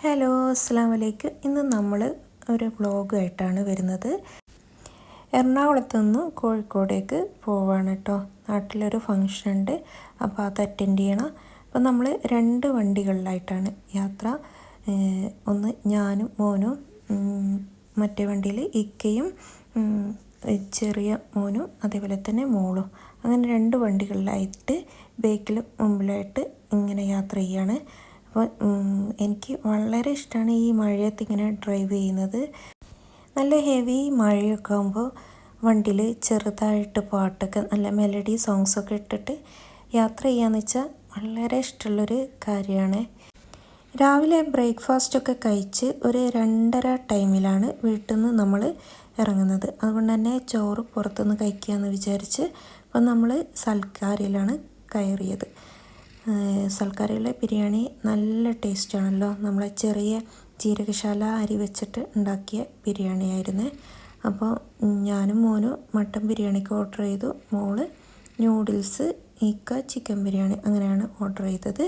Hello, അസ്സാം വലൈക്കും. ഇന്ന് നമ്മൾ ഒരു വ്ളോഗായിട്ടാണ് വരുന്നത്. എറണാകുളത്ത് നിന്ന് കോഴിക്കോടേക്ക് പോവാണ് കേട്ടോ. നാട്ടിലൊരു ഫങ്ഷൻ ഉണ്ട്, അപ്പോൾ അത് അറ്റൻഡ് ചെയ്യണം. അപ്പോൾ നമ്മൾ 2 വണ്ടികളിലായിട്ടാണ് യാത്ര. ഒന്ന് ഞാനും മോനും, മറ്റേ വണ്ടിയിൽ ഇക്കയും ചെറിയ മോനും അതേപോലെ തന്നെ മോളും. അങ്ങനെ 2 വണ്ടികളിലായിട്ട് ബേക്കിലും മുമ്പിലായിട്ട് ഇങ്ങനെ യാത്ര ചെയ്യാണ്. അപ്പോൾ എനിക്ക് വളരെ ഇഷ്ടമാണ് ഈ മഴയത്ത് ഇങ്ങനെ ഡ്രൈവ് ചെയ്യുന്നത്. നല്ല ഹെവി മഴയൊക്കെ ആകുമ്പോൾ വണ്ടിയിൽ ചെറുതായിട്ട് പാട്ടൊക്കെ നല്ല മെലഡി സോങ്സൊക്കെ ഇട്ടിട്ട് യാത്ര ചെയ്യാന്ന് വെച്ചാൽ വളരെ ഇഷ്ടമുള്ളൊരു കാര്യമാണ്. രാവിലെ ബ്രേക്ക്ഫാസ്റ്റൊക്കെ കഴിച്ച് ഒരു 2:30 ടൈമിലാണ് വീട്ടിൽ നിന്ന് നമ്മൾ ഇറങ്ങുന്നത്. അതുകൊണ്ട് തന്നെ ചോറ് പുറത്തുനിന്ന് കഴിക്കാമെന്ന് വിചാരിച്ച് അപ്പോൾ നമ്മൾ സൽക്കാരിലാണ് കയറിയത്. സൽക്കാരിലെ ബിരിയാണി നല്ല ടേസ്റ്റാണല്ലോ. നമ്മളെ ചെറിയ ജീരകശാല അരി വെച്ചിട്ട് ഉണ്ടാക്കിയ ബിരിയാണി ആയിരുന്നു. അപ്പോൾ ഞാനും മോനും മട്ടൻ ബിരിയാണിക്ക് ഓർഡർ ചെയ്തു, മോള് ന്യൂഡിൽസ്, ഇക്ക ചിക്കൻ ബിരിയാണി, അങ്ങനെയാണ് ഓർഡർ ചെയ്തത്.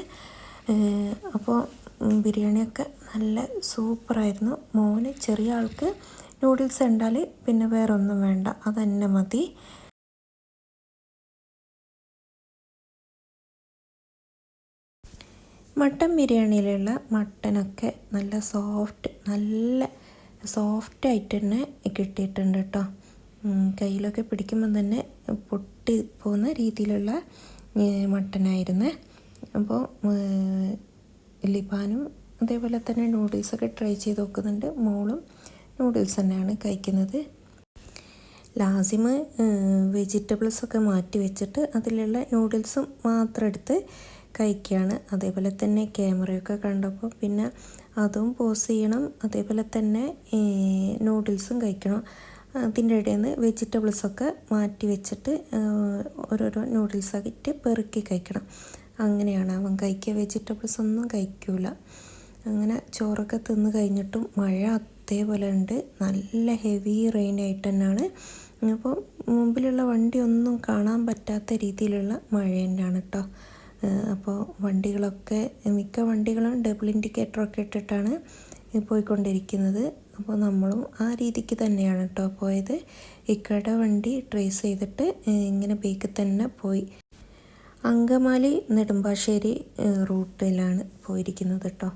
അപ്പോൾ ബിരിയാണിയൊക്കെ നല്ല സൂപ്പറായിരുന്നു. മോന് ചെറിയ ആൾക്ക് നൂഡിൽസ് ഉണ്ടാൽ പിന്നെ വേറെ ഒന്നും വേണ്ട, അതന്നെ മതി. മട്ടൻ ബിരിയാണിയിലുള്ള മട്ടനൊക്കെ നല്ല സോഫ്റ്റായിട്ട് തന്നെ കിട്ടിയിട്ടുണ്ട് കേട്ടോ. കയ്യിലൊക്കെ പിടിക്കുമ്പം തന്നെ പൊട്ടി പോകുന്ന രീതിയിലുള്ള മട്ടനായിരുന്നു. അപ്പോൾ ലിബാനും അതേപോലെ തന്നെ നൂഡിൽസൊക്കെ ട്രൈ ചെയ്ത് നോക്കുന്നുണ്ട്. മോളും നൂഡിൽസ് തന്നെയാണ് കഴിക്കുന്നത്. ലാസിമ് വെജിറ്റബിൾസൊക്കെ മാറ്റി വെച്ചിട്ട് അതിലുള്ള നൂഡിൽസും മാത്രം എടുത്ത് കഴിക്കുകയാണ്. അതേപോലെ തന്നെ ക്യാമറയൊക്കെ കണ്ടപ്പോൾ പിന്നെ അതും പോസ് ചെയ്യണം, അതേപോലെ തന്നെ നൂഡിൽസും കഴിക്കണം. അതിൻ്റെ ഇടയിൽ നിന്ന് വെജിറ്റബിൾസൊക്കെ മാറ്റി വെച്ചിട്ട് ഓരോരോ നൂഡിൽസായിട്ട് പെറുക്കി കഴിക്കണം. അങ്ങനെയാണ് അവൻ കഴിക്കുക. വെജിറ്റബിൾസ് ഒന്നും കഴിക്കൂല. അങ്ങനെ ചോറൊക്കെ തിന്ന് കഴിഞ്ഞിട്ടും മഴ അതേപോലെ ഉണ്ട്. നല്ല ഹെവി റെയിൻ ആയിട്ട് തന്നെയാണ്. അപ്പോൾ മുമ്പിലുള്ള വണ്ടി ഒന്നും കാണാൻ പറ്റാത്ത രീതിയിലുള്ള മഴ തന്നെയാണ് കേട്ടോ. അപ്പോൾ വണ്ടികളൊക്കെ മിക്ക വണ്ടികളും ഡബിൾ ഇൻഡിക്കേറ്ററൊക്കെ ഇട്ടിട്ടാണ് പോയിക്കൊണ്ടിരിക്കുന്നത്. അപ്പോൾ നമ്മളും ആ രീതിക്ക് തന്നെയാണ് കേട്ടോ പോയത്. ഇക്കയുടെ വണ്ടി ട്രേസ് ചെയ്തിട്ട് ഇങ്ങനെ ബേക്കിൽ തന്നെ പോയി. അങ്കമാലി നെടുമ്പാശ്ശേരി റൂട്ടിലാണ് പോയിരിക്കുന്നത് കേട്ടോ.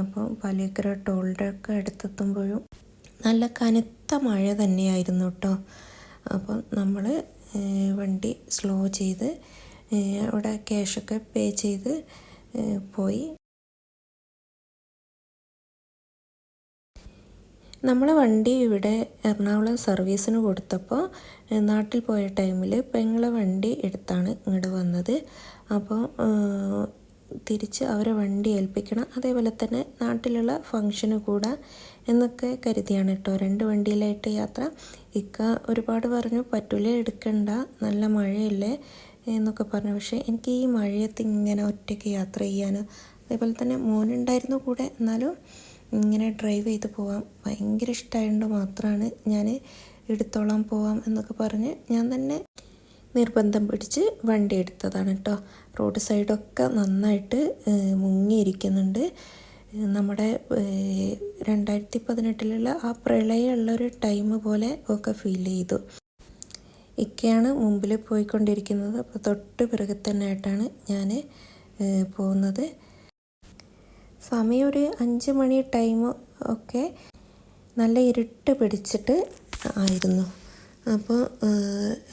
അപ്പോൾ പാലിയേക്കര ടോളിൻ്റെ ഒക്കെ അടുത്തെത്തുമ്പോഴും നല്ല കനത്ത മഴ തന്നെയായിരുന്നു കേട്ടോ. അപ്പം നമ്മൾ വണ്ടി സ്ലോ ചെയ്ത് അവിടെ ക്യാഷൊക്കെ പേ ചെയ്ത് പോയി. നമ്മളെ വണ്ടി ഇവിടെ എറണാകുളം സർവീസിന് കൊടുത്തപ്പോൾ നാട്ടിൽ പോയ ടൈമിൽ പെങ്ങളെ വണ്ടി എടുത്താണ് ഇങ്ങോട്ട് വന്നത്. അപ്പോൾ തിരിച്ച് അവരെ വണ്ടി ഏൽപ്പിക്കണം, അതേപോലെ തന്നെ നാട്ടിലുള്ള ഫങ്ഷന് കൂടാ എന്നൊക്കെ കരുതിയാണ് കേട്ടോ 2 വണ്ടിയിലായിട്ട് യാത്ര. ഇക്ക ഒരുപാട് പറഞ്ഞു പറ്റൂല, എടുക്കണ്ട, നല്ല മഴയല്ലേ എന്നൊക്കെ പറഞ്ഞു. പക്ഷേ എനിക്ക് ഈ മഴയത്ത് ഇങ്ങനെ ഒറ്റയ്ക്ക് യാത്ര ചെയ്യാനും അതേപോലെ തന്നെ മോനുണ്ടായിരുന്നു കൂടെ, എന്നാലും ഇങ്ങനെ ഡ്രൈവ് ചെയ്ത് പോകാം ഭയങ്കര ഇഷ്ടമായതുകൊണ്ട് മാത്രമാണ് ഞാൻ എടുത്തോളാൻ പോവാം എന്നൊക്കെ പറഞ്ഞ് ഞാൻ തന്നെ നിർബന്ധം പിടിച്ച് വണ്ടി എടുത്തതാണ് കേട്ടോ. റോഡ് സൈഡൊക്കെ നന്നായിട്ട് മുങ്ങിയിരിക്കുന്നുണ്ട്. നമ്മുടെ 2018 ആ പ്രളയമുള്ളൊരു ടൈം പോലെ ഒക്കെ ഫീൽ ചെയ്തു. ഇക്കയാണ് മുമ്പിൽ പോയിക്കൊണ്ടിരിക്കുന്നത്. അപ്പോൾ തൊട്ട് പിറകെ തന്നെ ആയിട്ടാണ് ഞാൻ പോകുന്നത്. സമയം ഒരു 5 മണി ടൈം ഒക്കെ നല്ല ഇരുട്ട് പിടിച്ചിട്ട് ആയിരുന്നു. അപ്പോൾ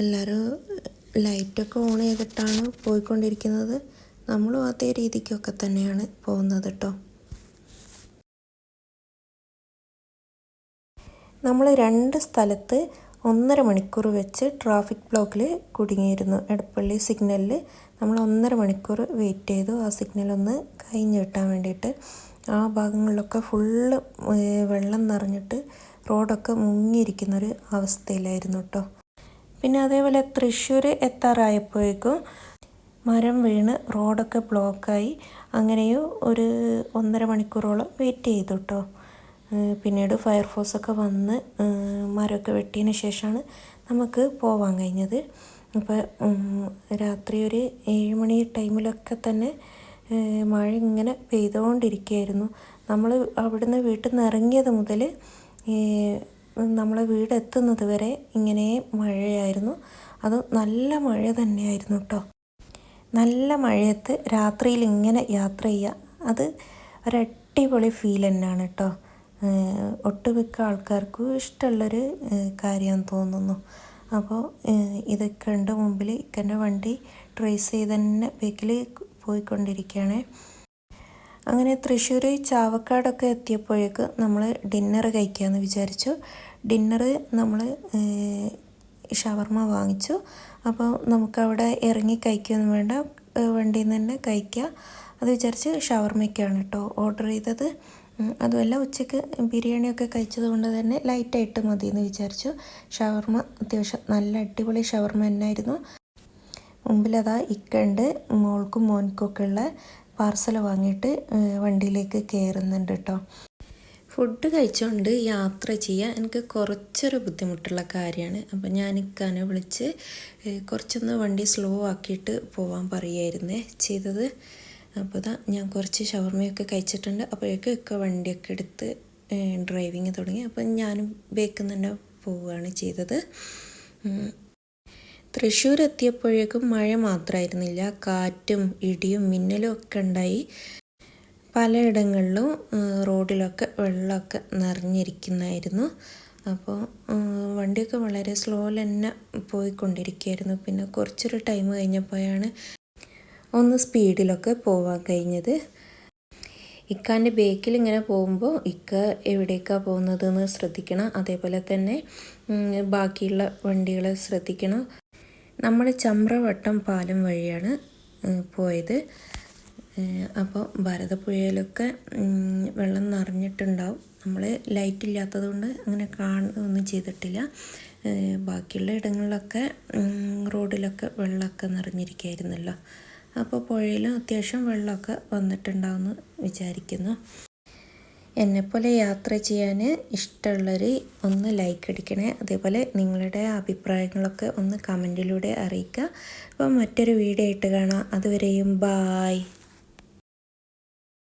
എല്ലാവരും ലൈറ്റൊക്കെ ഓൺ ചെയ്തിട്ടാണ് പോയിക്കൊണ്ടിരിക്കുന്നത്. നമ്മളും അതേ രീതിക്കൊക്കെ തന്നെയാണ് പോകുന്നത് കേട്ടോ. നമ്മൾ 2 സ്ഥലത്ത് 1.5 മണിക്കൂർ വെച്ച് ട്രാഫിക് ബ്ലോക്കിൽ കുടുങ്ങിയിരുന്നു. എടപ്പള്ളി സിഗ്നലിൽ നമ്മൾ 1.5 മണിക്കൂർ വെയിറ്റ് ചെയ്തു, ആ സിഗ്നലൊന്ന് കഴിഞ്ഞ് കിട്ടാൻ വേണ്ടിയിട്ട്. ആ ഭാഗങ്ങളിലൊക്കെ ഫുള്ള് വെള്ളം നിറഞ്ഞിട്ട് റോഡൊക്കെ മുങ്ങിയിരിക്കുന്നൊരു അവസ്ഥയിലായിരുന്നു കേട്ടോ. പിന്നെ അതേപോലെ തൃശ്ശൂർ എത്താറായപ്പോഴേക്കും മരം വീണ് റോഡൊക്കെ ബ്ലോക്കായി. അങ്ങനെയും ഒരു 1.5 മണിക്കൂറോളം വെയിറ്റ് ചെയ്തു കേട്ടോ. പിന്നീട് ഫയർഫോഴ്സൊക്കെ വന്ന് മരമൊക്കെ വെട്ടിയതിന് ശേഷമാണ് നമുക്ക് പോവാൻ കഴിഞ്ഞത്. അപ്പോൾ രാത്രി ഒരു 7 മണി ടൈമിലൊക്കെ തന്നെ മഴ ഇങ്ങനെ പെയ്തുകൊണ്ടിരിക്കുകയായിരുന്നു. നമ്മൾ അവിടുന്ന് വീട്ടിൽ നിന്ന് ഇറങ്ങിയത് മുതൽ നമ്മളെ വീടെത്തുന്നത് വരെ ഇങ്ങനെ മഴയായിരുന്നു. അത് നല്ല മഴ തന്നെയായിരുന്നു കേട്ടോ. നല്ല മഴയത്ത് രാത്രിയിൽ ഇങ്ങനെ യാത്ര ചെയ്യുക, അത് ഒരടിപൊളി ഫീൽ തന്നെയാണ് കേട്ടോ. ഒട്ടുമിക്ക ആൾക്കാർക്കും ഇഷ്ടമുള്ളൊരു കാര്യമാണെന്ന് തോന്നുന്നു. അപ്പോൾ ഇതൊക്കെ ഉണ്ട് മുമ്പിൽ. ഇക്കൻ്റെ വണ്ടി ട്രേസ് ചെയ്ത് തന്നെ ബേക്കിൽ പോയിക്കൊണ്ടിരിക്കുകയാണ്. അങ്ങനെ തൃശ്ശൂർ ചാവക്കാടൊക്കെ എത്തിയപ്പോഴേക്ക് നമ്മൾ ഡിന്നർ കഴിക്കാമെന്ന് വിചാരിച്ചു. ഡിന്നർ നമ്മൾ ഷവർമ വാങ്ങിച്ചു. അപ്പോൾ നമുക്കവിടെ ഇറങ്ങി കഴിക്കുകയൊന്നും വേണ്ട, വണ്ടിയിൽ നിന്ന് തന്നെ കഴിക്കുക. അത് വിചാരിച്ച് ഷവർമയ്ക്കാണ് കേട്ടോ ഓർഡർ ചെയ്തത്. അതുമല്ല, ഉച്ചയ്ക്ക് ബിരിയാണിയൊക്കെ കഴിച്ചത് കൊണ്ട് തന്നെ ലൈറ്റായിട്ട് മതി എന്ന് വിചാരിച്ചു. ഷവർമ അത്യാവശ്യം നല്ല അടിപൊളി ഷവർമ തന്നെയായിരുന്നു. മുമ്പിലതാ ഇക്കണ്ട് മോൾക്കും മോനിക്കൊക്കെ ഉള്ള പാർസൽ വാങ്ങിയിട്ട് വണ്ടിയിലേക്ക് കയറുന്നുണ്ട് കേട്ടോ. ഫുഡ് കഴിച്ചുകൊണ്ട് യാത്ര ചെയ്യാൻ എനിക്ക് കുറച്ചൊരു ബുദ്ധിമുട്ടുള്ള കാര്യമാണ്. അപ്പോൾ ഞാൻ ഇക്കാനെ വിളിച്ച് കുറച്ചൊന്ന് വണ്ടി സ്ലോ ആക്കിയിട്ട് പോകാൻ പറയുമായിരുന്നേ ചെയ്തത്. അപ്പോൾ ഞാൻ കുറച്ച് ഷവർമയൊക്കെ കഴിച്ചിട്ടുണ്ട്. അപ്പോഴേക്കും ഇക്ക വണ്ടിയൊക്കെ എടുത്ത് ഡ്രൈവിങ് തുടങ്ങി. അപ്പം ഞാനും ബേക്കിൽ നിന്ന് തന്നെ പോവുകയാണ് ചെയ്തത്. തൃശ്ശൂർ എത്തിയപ്പോഴേക്കും മഴ മാത്രമായിരുന്നില്ല, കാറ്റും ഇടിയും മിന്നലും ഒക്കെ ഉണ്ടായി. പലയിടങ്ങളിലും റോഡിലൊക്കെ വെള്ളമൊക്കെ നിറഞ്ഞിരിക്കുന്നതായിരുന്നു. അപ്പോൾ വണ്ടിയൊക്കെ വളരെ സ്ലോയിൽ തന്നെ പോയിക്കൊണ്ടിരിക്കുകയായിരുന്നു. പിന്നെ കുറച്ചൊരു ടൈം കഴിഞ്ഞപ്പോഴാണ് ഒന്ന് സ്പീഡിലൊക്കെ പോവാൻ കഴിഞ്ഞത്. ഇക്കാൻ്റെ ബേക്കിൽ ഇങ്ങനെ പോകുമ്പോൾ ഇക്ക എവിടേക്കാണ് പോകുന്നതെന്ന് ശ്രദ്ധിക്കണം. അതേപോലെ തന്നെ ബാക്കിയുള്ള വണ്ടികളെ ശ്രദ്ധിക്കണം. നമ്മൾ ചമ്രവട്ടം പാലം വഴിയാണ് പോയത്. അപ്പോൾ ഭാരതപ്പുഴയിലൊക്കെ വെള്ളം നിറഞ്ഞിട്ടുണ്ടാവും. നമ്മൾ ലൈറ്റ് ഇല്ലാത്തത് കൊണ്ട് അങ്ങനെ കാണുകയൊന്നും ചെയ്തിട്ടില്ല. ബാക്കിയുള്ള ഇടങ്ങളിലൊക്കെ റോഡിലൊക്കെ വെള്ളമൊക്കെ നിറഞ്ഞിരിക്കുകയായിരുന്നല്ലോ. അപ്പോൾ പുഴയിലും അത്യാവശ്യം വെള്ളമൊക്കെ വന്നിട്ടുണ്ടാവുമെന്ന് വിചാരിക്കുന്നു. എന്നെപ്പോലെ യാത്ര ചെയ്യാൻ ഇഷ്ടമുള്ളവർ ഒന്ന് ലൈക്ക് അടിക്കണേ. അതേപോലെ നിങ്ങളുടെ അഭിപ്രായങ്ങളൊക്കെ ഒന്ന് കമൻറ്റിലൂടെ അറിയിക്കുക. അപ്പോൾ മറ്റൊരു വീഡിയോ ആയിട്ട് കാണാം. അതുവരെയും ബായ്.